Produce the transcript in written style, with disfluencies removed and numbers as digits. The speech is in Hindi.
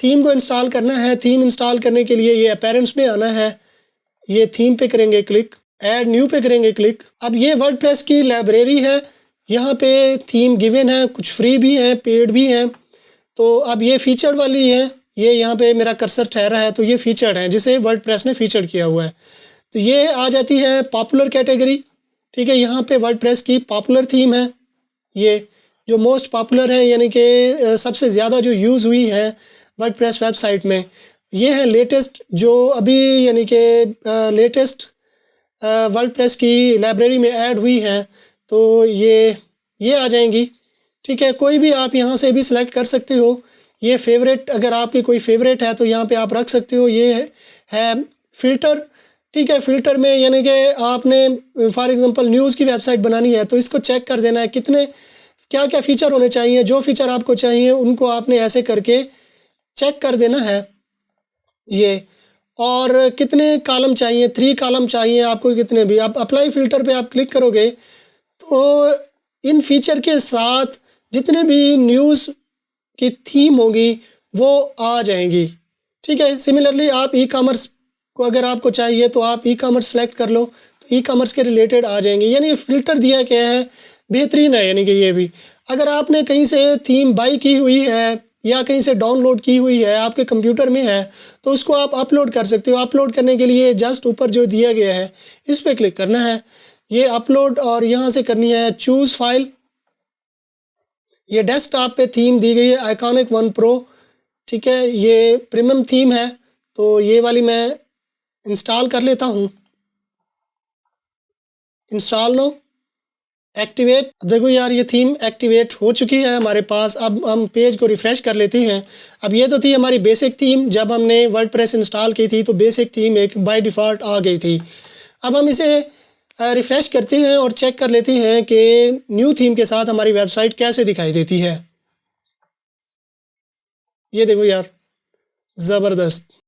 थीम को इंस्टॉल करना है। थीम इंस्टॉल करने के लिए ये अपीयरेंस में आना है, ये थीम पे करेंगे क्लिक, ऐड न्यू पे करेंगे क्लिक। अब ये वर्डप्रेस की लाइब्रेरी है, यहाँ पे थीम गिवन है, कुछ फ्री भी हैं, पेड भी हैं। तो अब ये फीचर्ड वाली है, ये यहाँ पे मेरा कर्सर ठहरा है, तो ये फीचर्ड है जिसे वर्डप्रेस ने फीचर्ड किया हुआ है। तो ये आ जाती है पॉपुलर कैटेगरी, ठीक है। यहाँ पे वर्डप्रेस की पॉपुलर थीम है, ये जो मोस्ट पॉपुलर है, यानी कि सबसे ज़्यादा जो यूज़ हुई है वर्डप्रेस वेबसाइट में। ये है लेटेस्ट जो अभी यानी कि लेटेस्ट वर्डप्रेस की लाइब्रेरी में ऐड हुई है, तो ये आ जाएंगी, ठीक है। कोई भी आप यहाँ से भी सिलेक्ट कर सकते हो। ये फेवरेट, अगर आपकी कोई फेवरेट है तो यहाँ पे आप रख सकते हो। ये है फ़िल्टर, ठीक है। फ़िल्टर में यानी कि आपने फॉर एग्ज़ाम्पल न्यूज़ की वेबसाइट बनानी है, तो इसको चेक कर देना है कितने क्या-क्या फ़ीचर होने चाहिए। जो फ़ीचर आपको चाहिए उनको आपने ऐसे करके चेक कर देना है ये। और कितने कॉलम चाहिए, 3 कॉलम चाहिए आपको, कितने भी। आप अप्लाई फ़िल्टर पे आप क्लिक करोगे तो इन फ़ीचर के साथ जितने भी न्यूज़ की थीम होगी वो आ जाएँगी, ठीक है। सिमिलरली आप ई-कॉमर्स को अगर आपको चाहिए तो आप ई-कॉमर्स सेलेक्ट कर लो, तो ई-कॉमर्स के रिलेटेड आ जाएँगे। यानी फ़िल्टर दिया गया है, बेहतरीन है यानी कि ये भी। अगर आपने कहीं से थीम बाय की हुई है या कहीं से डाउनलोड की हुई है, आपके कंप्यूटर में है, तो उसको आप अपलोड कर सकते हो। अपलोड करने के लिए जस्ट ऊपर जो दिया गया है, इस पे क्लिक करना है। ये अपलोड, और यहाँ से करनी है चूज़ फाइल। ये डेस्कटॉप पे थीम दी गई है आइकॉनिक 1 प्रो, ठीक है। ये प्रीमियम थीम है, तो ये वाली मैं इंस्टॉल कर लेता हूँ। Install no, activate. अब देखो यार, ये थीम एक्टिवेट हो चुकी है हमारे पास। अब हम पेज को रिफ़्रेश कर लेते हैं। अब ये तो थी हमारी बेसिक थीम, जब हमने वर्डप्रेस इंस्टॉल की थी तो बेसिक थीम एक बाय डिफ़ॉल्ट आ गई थी। अब हम इसे रिफ़्रेश करते हैं और चेक कर लेते हैं कि न्यू थीम के साथ हमारी वेबसाइट कैसे दिखाई देती है। ये देखो यार, ज़बरदस्त।